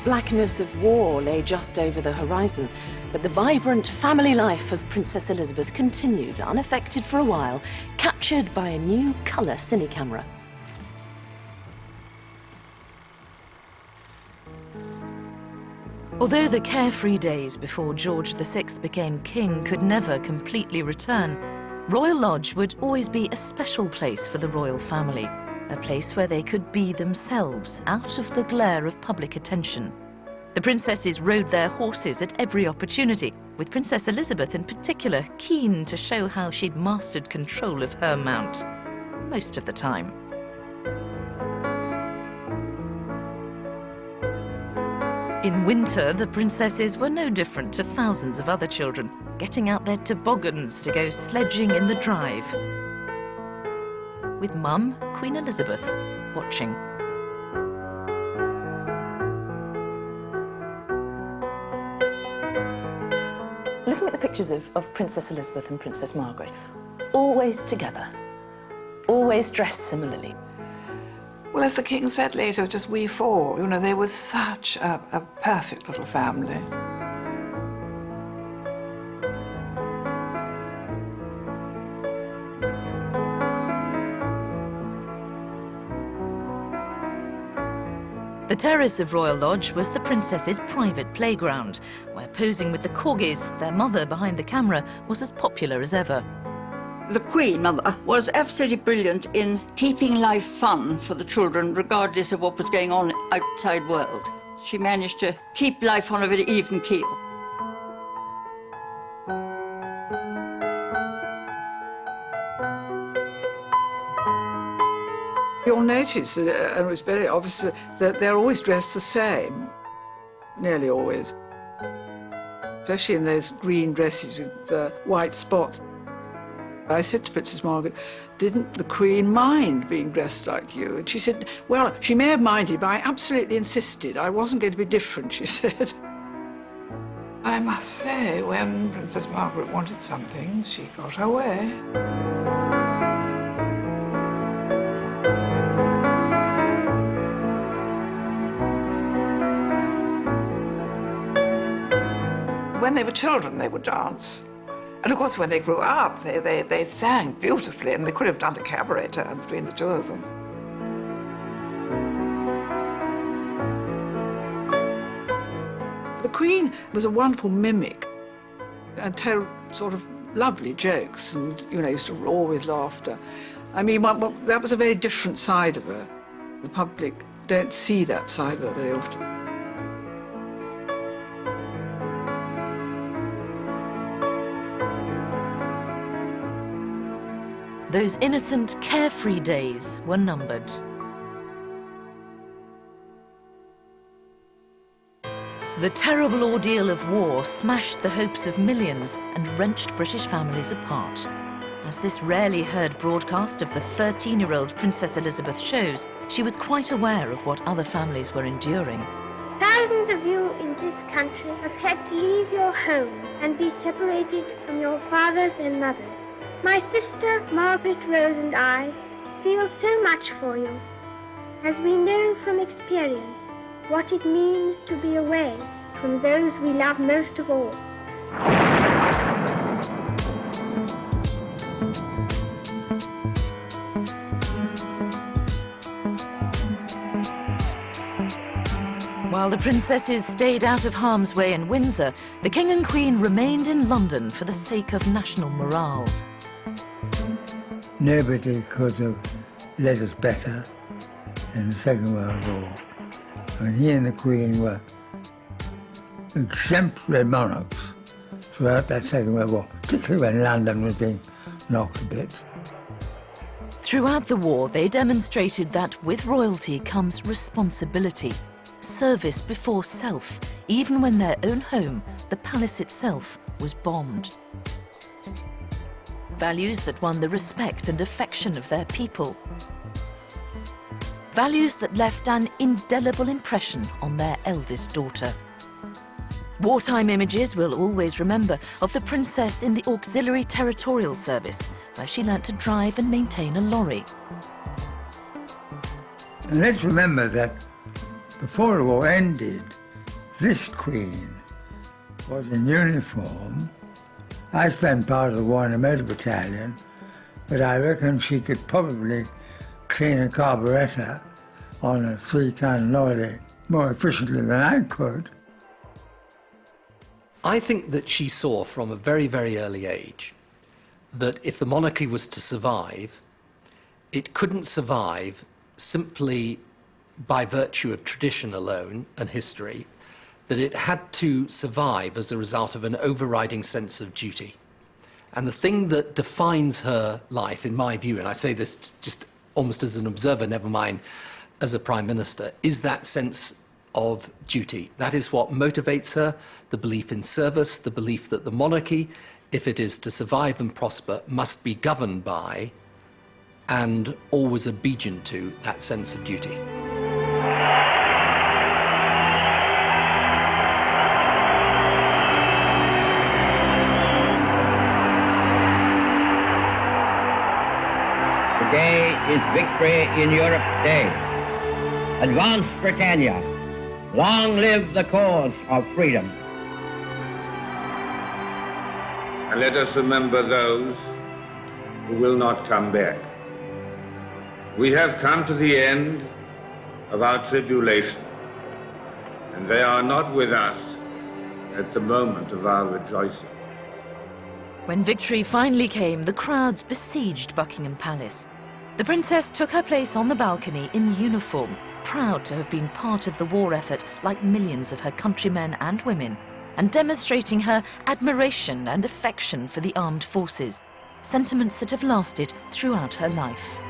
blackness of war lay just over the horizon, but the vibrant family life of Princess Elizabeth continued unaffected for a while, captured by a new colour cinecamera. Although the carefree days before George VI became king could never completely return, Royal Lodge would always be a special place for the royal family, a place where they could be themselves out of the glare of public attention. The princesses rode their horses at every opportunity, with Princess Elizabeth in particular keen to show how she'd mastered control of her mount, most of the time. In winter, the princesses were no different to thousands of other children, getting out their toboggans to go sledging in the drive, with Mum, Queen Elizabeth, watching. Looking at the pictures of Princess Elizabeth and Princess Margaret, always together, always dressed similarly. Well, as the King said later, just we four, you know, they were such a perfect little family. The terrace of Royal Lodge was the princesses' private playground, where posing with the corgis, their mother behind the camera, was as popular as ever. The Queen Mother was absolutely brilliant in keeping life fun for the children, regardless of what was going on outside world. She managed to keep life on a very even keel. You'll notice, and it was very obvious, that they're always dressed the same, nearly always, especially in those green dresses with white spots. I said to Princess Margaret, didn't the Queen mind being dressed like you? And she said, well, she may have minded, but I absolutely insisted. I wasn't going to be different, she said. I must say, when Princess Margaret wanted something, she got her way. When they were children, they would dance. And of course, when they grew up, they sang beautifully, and they could have done a cabaret turn between the two of them. The Queen was a wonderful mimic and told sort of lovely jokes and, you know, used to roar with laughter. I mean, that was a very different side of her. The public don't see that side of her very often. Those innocent, carefree days were numbered. The terrible ordeal of war smashed the hopes of millions and wrenched British families apart. As this rarely heard broadcast of the 13-year-old Princess Elizabeth shows, she was quite aware of what other families were enduring. Thousands of you in this country have had to leave your homes and be separated from your fathers and mothers. My sister, Margaret Rose, and I feel so much for you, as we know from experience what it means to be away from those we love most of all. While the princesses stayed out of harm's way in Windsor, the King and Queen remained in London for the sake of national morale. Nobody could have led us better in the Second World War. And he and the Queen were exemplary monarchs throughout that Second World War, particularly when London was being knocked to bits. Throughout the war, they demonstrated that with royalty comes responsibility, service before self, even when their own home, the palace itself, was bombed. Values that won the respect and affection of their people. Values that left an indelible impression on their eldest daughter. Wartime images will always remember of the princess in the Auxiliary Territorial Service, where she learnt to drive and maintain a lorry. And let's remember that before the war ended, this Queen was in uniform. I spent part of the war in the Motor Battalion, but I reckon she could probably clean a carburettor on a 3-ton lorry more efficiently than I could. I think that she saw from a very, very early age that if the monarchy was to survive, it couldn't survive simply by virtue of tradition alone and history, that it had to survive as a result of an overriding sense of duty. And the thing that defines her life, in my view, and I say this just almost as an observer, never mind as a Prime Minister, is that sense of duty. That is what motivates her, the belief in service, the belief that the monarchy, if it is to survive and prosper, must be governed by and always obedient to that sense of duty. Today is Victory in Europe Day. Advance Britannia. Long live the cause of freedom. And let us remember those who will not come back. We have come to the end of our tribulation, and they are not with us at the moment of our rejoicing. When victory finally came, the crowds besieged Buckingham Palace. The princess took her place on the balcony in uniform, proud to have been part of the war effort like millions of her countrymen and women, and demonstrating her admiration and affection for the armed forces, sentiments that have lasted throughout her life.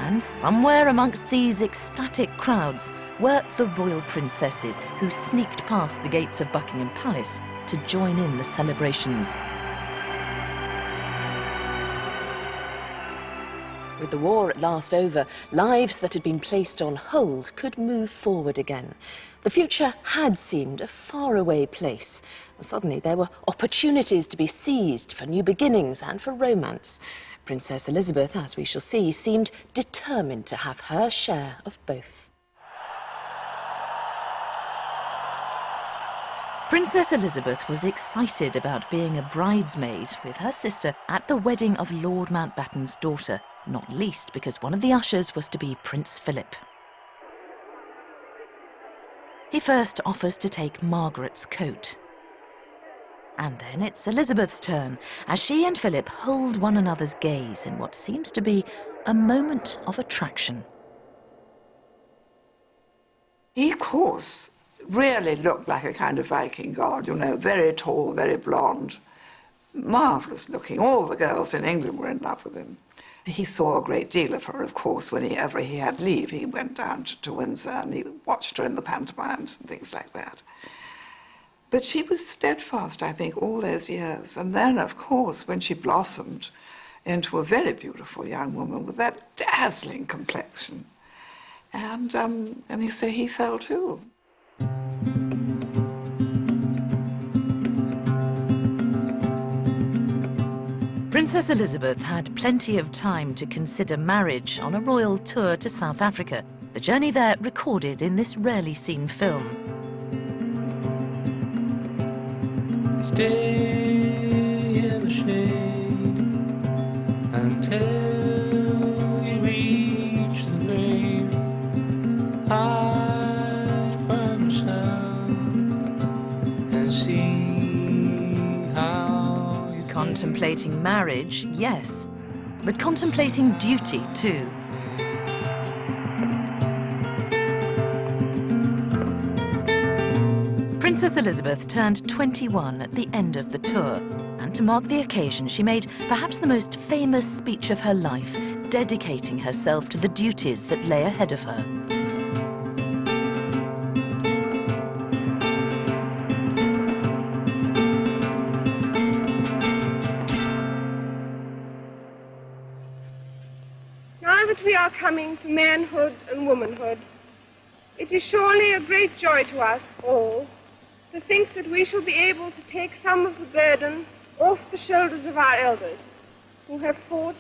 And somewhere amongst these ecstatic crowds were the royal princesses who sneaked past the gates of Buckingham Palace to join in the celebrations. With the war at last over, lives that had been placed on hold could move forward again. The future had seemed a faraway place. Suddenly there were opportunities to be seized for new beginnings and for romance. Princess Elizabeth, as we shall see, seemed determined to have her share of both. Princess Elizabeth was excited about being a bridesmaid with her sister at the wedding of Lord Mountbatten's daughter, not least because one of the ushers was to be Prince Philip. He first offers to take Margaret's coat. And then it's Elizabeth's turn, as she and Philip hold one another's gaze in what seems to be a moment of attraction. He, of course, really looked like a kind of Viking god, you know, very tall, very blonde, marvellous looking. All the girls in England were in love with him. He saw a great deal of her, of course, whenever he had leave. He went down to Windsor and he watched her in the pantomimes and things like that. But she was steadfast, I think, all those years. And then, of course, when she blossomed into a very beautiful young woman with that dazzling complexion. And so he fell too. Princess Elizabeth had plenty of time to consider marriage on a royal tour to South Africa, the journey there recorded in this rarely seen film. Stay in the shade until you reach the grave. Hide from yourself and see how you Contemplating marriage, yes, but contemplating duty too. Princess Elizabeth turned 21 at the end of the tour, and to mark the occasion she made perhaps the most famous speech of her life, dedicating herself to the duties that lay ahead of her. Now that we are coming to manhood and womanhood, it is surely a great joy to us all to think that we shall be able to take some of the burden off the shoulders of our elders, who have fought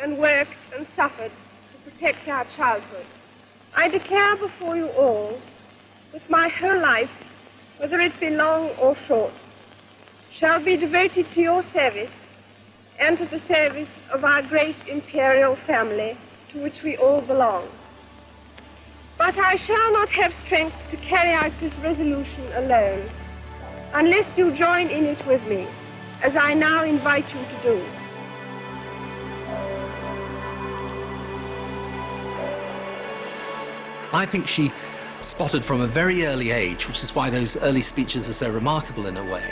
and worked and suffered to protect our childhood. I declare before you all with my whole life, whether it be long or short, shall be devoted to your service and to the service of our great imperial family to which we all belong. But I shall not have strength to carry out this resolution alone, unless you join in it with me, as I now invite you to do. I think she spotted from a very early age, which is why those early speeches are so remarkable in a way,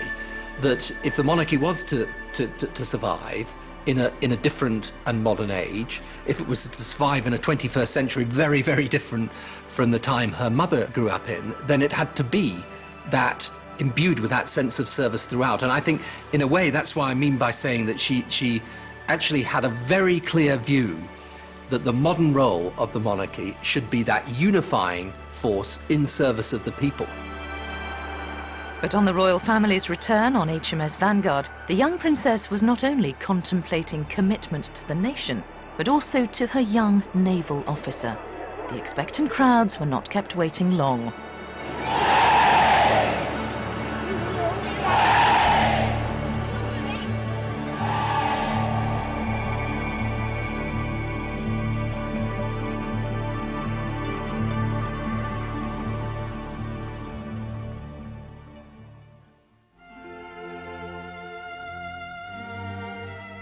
that if the monarchy was to survive in a different and modern age, if it was to survive in a 21st century very, very different from the time her mother grew up in, then it had to be that imbued with that sense of service throughout. And I think, in a way, that's what I mean by saying that she actually had a very clear view that the modern role of the monarchy should be that unifying force in service of the people. But on the royal family's return on HMS Vanguard, the young princess was not only contemplating commitment to the nation, but also to her young naval officer. The expectant crowds were not kept waiting long.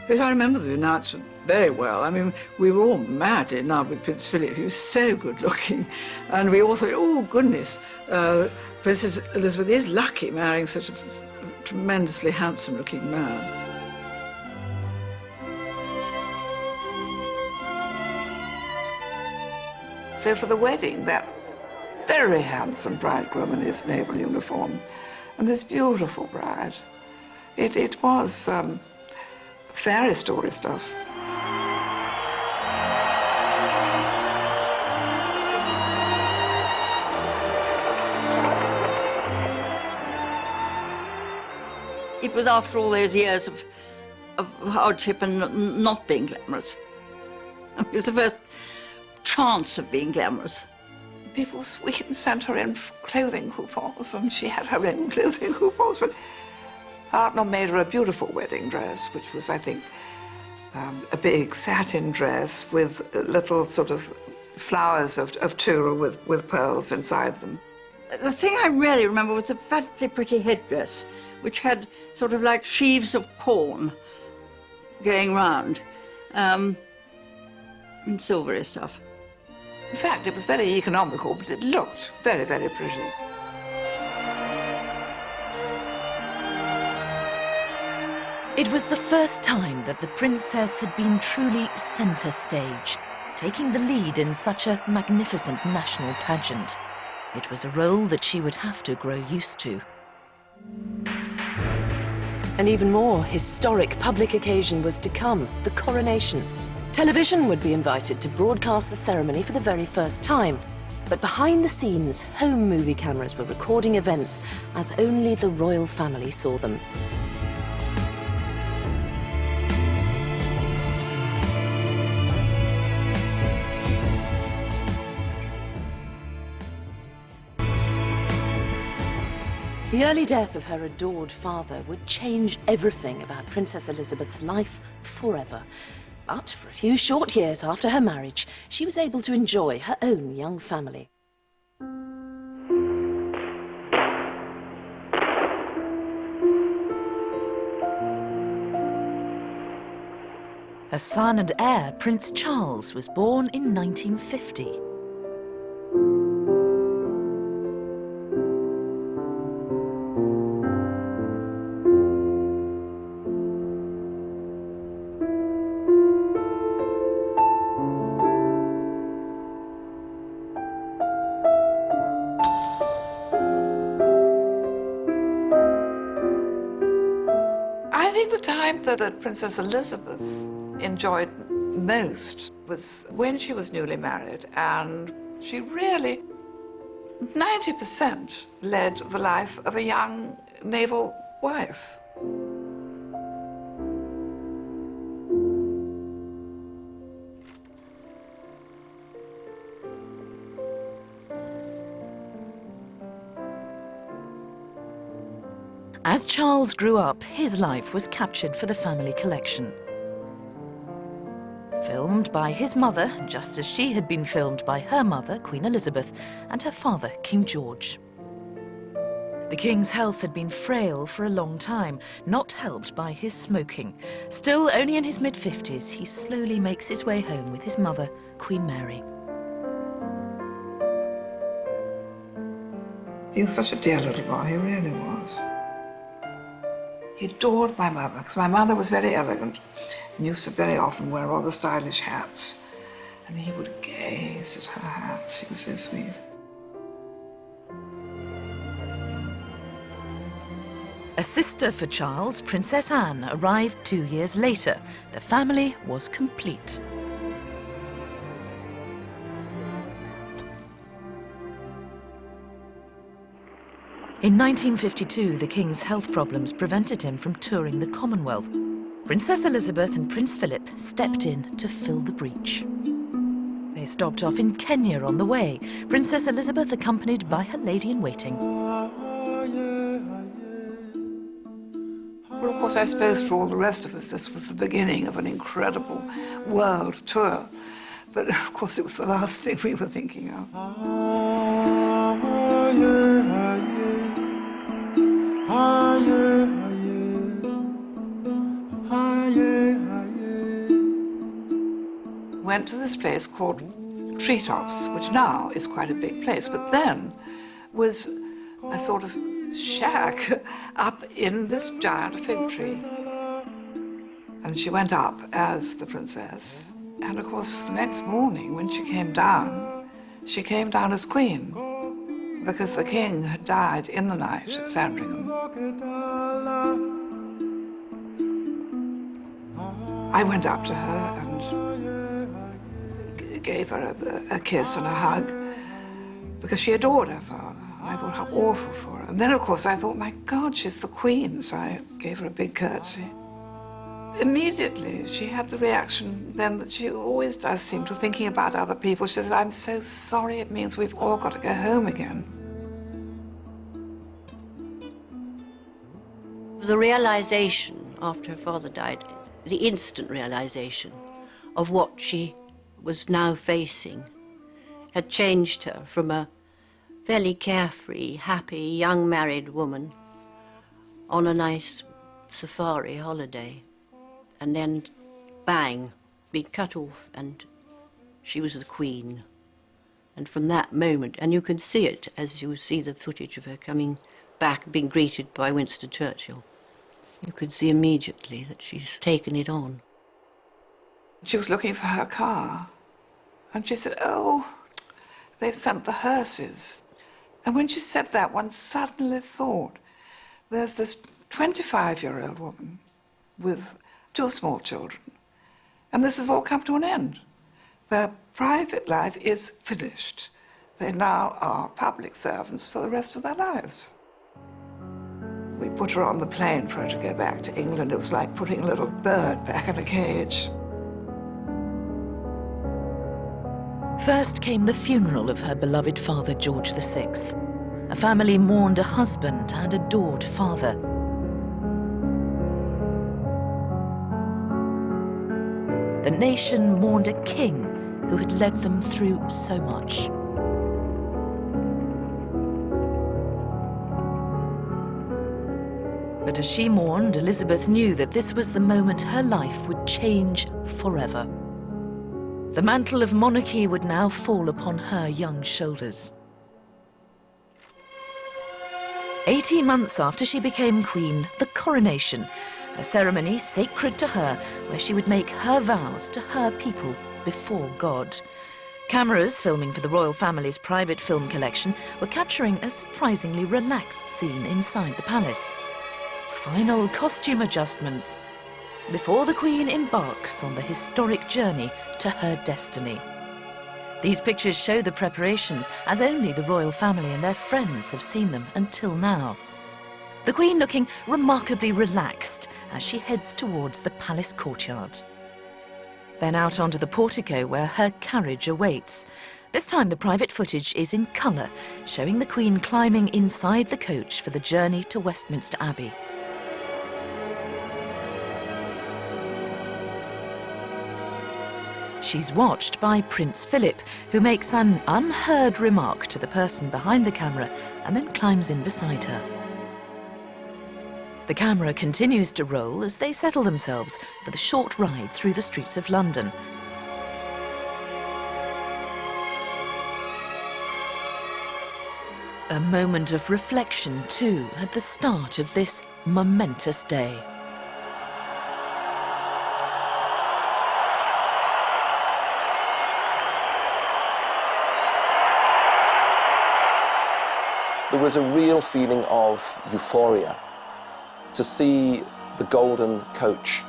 But I remember the announcement very well. I mean, we were all madly in love with Prince Philip. He was so good looking. And we all thought, oh, goodness, Princess Elizabeth is lucky marrying such a tremendously handsome looking man. So for the wedding, that very handsome bridegroom in his naval uniform and this beautiful bride, it was fairy story stuff. It was after all those years of hardship and not being glamorous. It was the first chance of being glamorous. People even sent her in clothing coupons, and she had her in clothing coupons, but Hartnell made her a beautiful wedding dress, which was, I think, a big satin dress with little sort of flowers of tulle with pearls inside them. The thing I really remember was the fancy pretty headdress, which had sort of like sheaves of corn going round, and silvery stuff. In fact, it was very economical, but it looked very, very pretty. It was the first time that the princess had been truly centre stage, taking the lead in such a magnificent national pageant. It was a role that she would have to grow used to. An even more historic public occasion was to come, the coronation. Television would be invited to broadcast the ceremony for the very first time. But behind the scenes, home movie cameras were recording events as only the royal family saw them. The early death of her adored father would change everything about Princess Elizabeth's life forever. But for a few short years after her marriage, she was able to enjoy her own young family. Her son and heir, Prince Charles, was born in 1950. I think the time that Princess Elizabeth enjoyed most was when she was newly married, and she really, 90%, led the life of a young naval wife. As Charles grew up, his life was captured for the family collection. Filmed by his mother, just as she had been filmed by her mother, Queen Elizabeth, and her father, King George. The King's health had been frail for a long time, not helped by his smoking. Still, only in his mid-50s, he slowly makes his way home with his mother, Queen Mary. He was such a dear little boy, he really was. He adored my mother, because my mother was very elegant and used to very often wear all the stylish hats. And he would gaze at her hats. He was so sweet. A sister for Charles, Princess Anne, arrived 2 years later. The family was complete. In 1952, the King's health problems prevented him from touring the Commonwealth. Princess Elizabeth and Prince Philip stepped in to fill the breach. They stopped off in Kenya on the way, Princess Elizabeth accompanied by her lady-in-waiting. Well, of course, I suppose for all the rest of us, this was the beginning of an incredible world tour. But, of course, it was the last thing we were thinking of. Went to this place called Treetops, which now is quite a big place, but then was a sort of shack up in this giant fig tree. And she went up as the princess. And of course, the next morning when she came down as queen, because the king had died in the night at Sandringham. I went up to her and gave her a kiss and a hug, because she adored her father. I thought how awful for her. And then, of course, I thought, my God, she's the queen, so I gave her a big curtsy. Immediately, she had the reaction then that she always does seem to, thinking about other people. She said, I'm so sorry, it means we've all got to go home again. The realization after her father died, the instant realization of what she was now facing, had changed her from a fairly carefree, happy, young married woman on a nice safari holiday, and then bang, being cut off, and she was the queen. And from that moment, and you can see it as you see the footage of her coming back, being greeted by Winston Churchill, you can see immediately that she's taken it on. She was looking for her car, and she said, oh, they've sent the hearses. And when she said that, one suddenly thought, there's this 25-year-old woman with 2 small children, and this has all come to an end. Their private life is finished. They now are public servants for the rest of their lives. We put her on the plane for her to go back to England. It was like putting a little bird back in a cage. First came the funeral of her beloved father, George VI. A family mourned a husband and adored father. The nation mourned a king who had led them through so much. But as she mourned, Elizabeth knew that this was the moment her life would change forever. The mantle of monarchy would now fall upon her young shoulders. 18 months after she became queen, the coronation, a ceremony sacred to her, where she would make her vows to her people before God. Cameras filming for the royal family's private film collection were capturing a surprisingly relaxed scene inside the palace. Final costume adjustments before the Queen embarks on the historic journey to her destiny. These pictures show the preparations as only the royal family and their friends have seen them until now. The Queen looking remarkably relaxed as she heads towards the palace courtyard. Then out onto the portico where her carriage awaits. This time the private footage is in colour, showing the Queen climbing inside the coach for the journey to Westminster Abbey. She's watched by Prince Philip, who makes an unheard remark to the person behind the camera and then climbs in beside her. The camera continues to roll as they settle themselves for the short ride through the streets of London. A moment of reflection, too, at the start of this momentous day. There was a real feeling of euphoria to see the golden coach,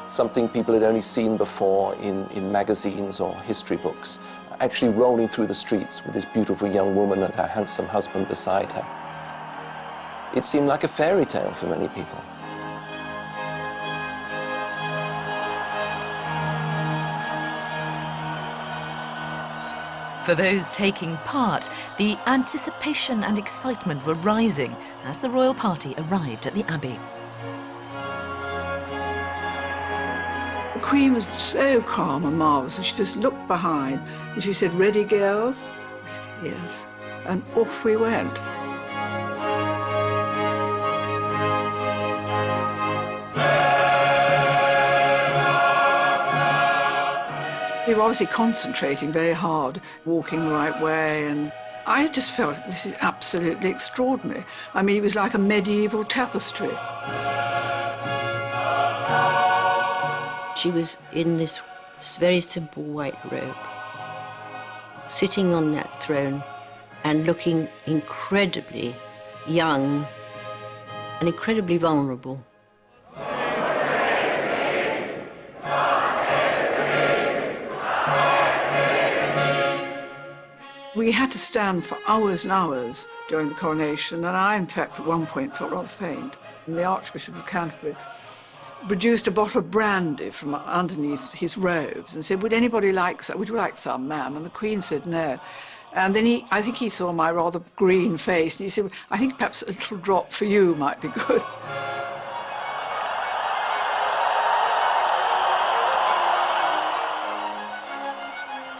something people had only seen before in magazines or history books, actually rolling through the streets with this beautiful young woman and her handsome husband beside her. It seemed like a fairy tale for many people. For those taking part, the anticipation and excitement were rising as the royal party arrived at the Abbey. The Queen was so calm and marvellous, and she just looked behind and she said, "Ready, girls?" We said, "Yes." And off we went. We were obviously concentrating very hard, walking the right way, and I just felt this is absolutely extraordinary. I mean, it was like a medieval tapestry. She was in this very simple white robe, sitting on that throne and looking incredibly young and incredibly vulnerable. We had to stand for hours and hours during the coronation, and I, in fact, at one point felt rather faint. And the Archbishop of Canterbury produced a bottle of brandy from underneath his robes and said, "Would anybody like some? Would you like some, ma'am?" And the Queen said no. And then I think he saw my rather green face, and he said, "I think perhaps a little drop for you might be good."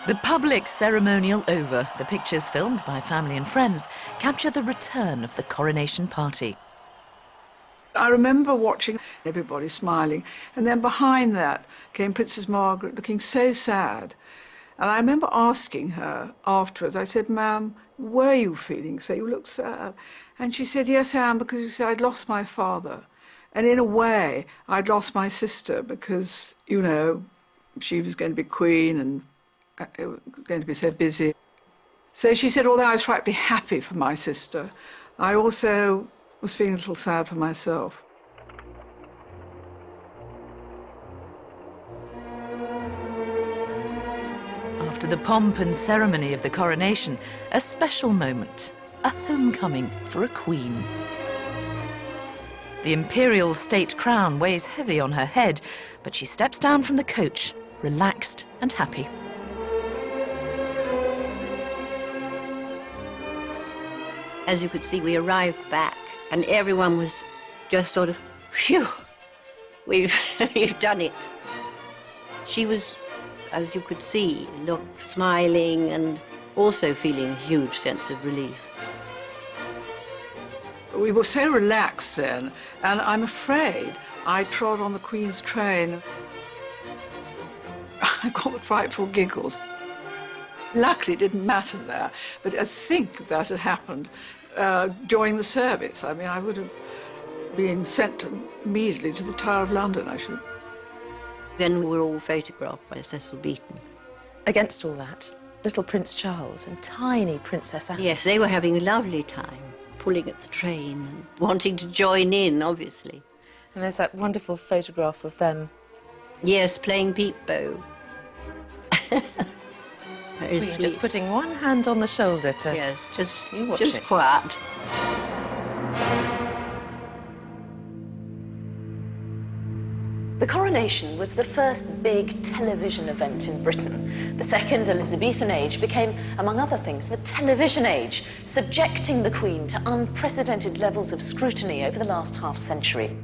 The public ceremonial over, the pictures filmed by family and friends capture the return of the coronation party. I remember watching everybody smiling, and then behind that came Princess Margaret looking so sad. And I remember asking her afterwards, I said, "Ma'am, were you feeling so? You look sad." And she said, "Yes, I am, because you see, I'd lost my father. And in a way, I'd lost my sister because, you know, she was going to be queen and it was going to be so busy." So she said, although I was frightfully happy for my sister, I also was feeling a little sad for myself. After the pomp and ceremony of the coronation, a special moment, a homecoming for a queen. The imperial state crown weighs heavy on her head, but she steps down from the coach, relaxed and happy. As you could see, we arrived back and everyone was just sort of, phew, we've done it. She was, as you could see, smiling and also feeling a huge sense of relief. We were so relaxed then, and I'm afraid I trod on the Queen's train. I got the frightful giggles. Luckily, it didn't matter there, but I think if that had happened during the service, I mean, I would have been sent immediately to the Tower of London, I should. Then we were all photographed by Cecil Beaton. Against all that, little Prince Charles and tiny Princess Anne. Yes, they were having a lovely time, pulling at the train and wanting to join in, obviously. And there's that wonderful photograph of them. Yes, playing peep-bo. Very Queen sweet. just putting one hand on the shoulder to Yes, just watch it. quiet. The coronation was the first big television event in Britain. The Second Elizabethan Age became, among other things, the television age, subjecting the Queen to unprecedented levels of scrutiny over the last half-century.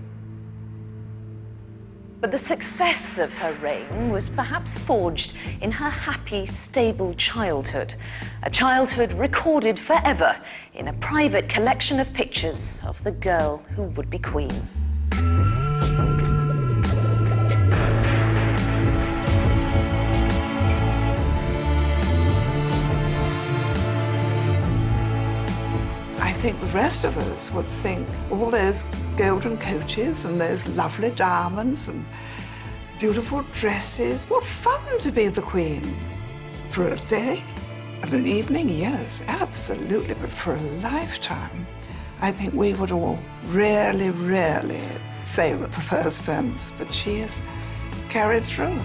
But the success of her reign was perhaps forged in her happy, stable childhood. A childhood recorded forever in a private collection of pictures of the girl who would be Queen. I think the rest of us would think all those golden coaches and those lovely diamonds and beautiful dresses, what fun to be the Queen. For a day and an evening, yes, absolutely, but for a lifetime, I think we would all really, really fail at the first fence, but she has carried through.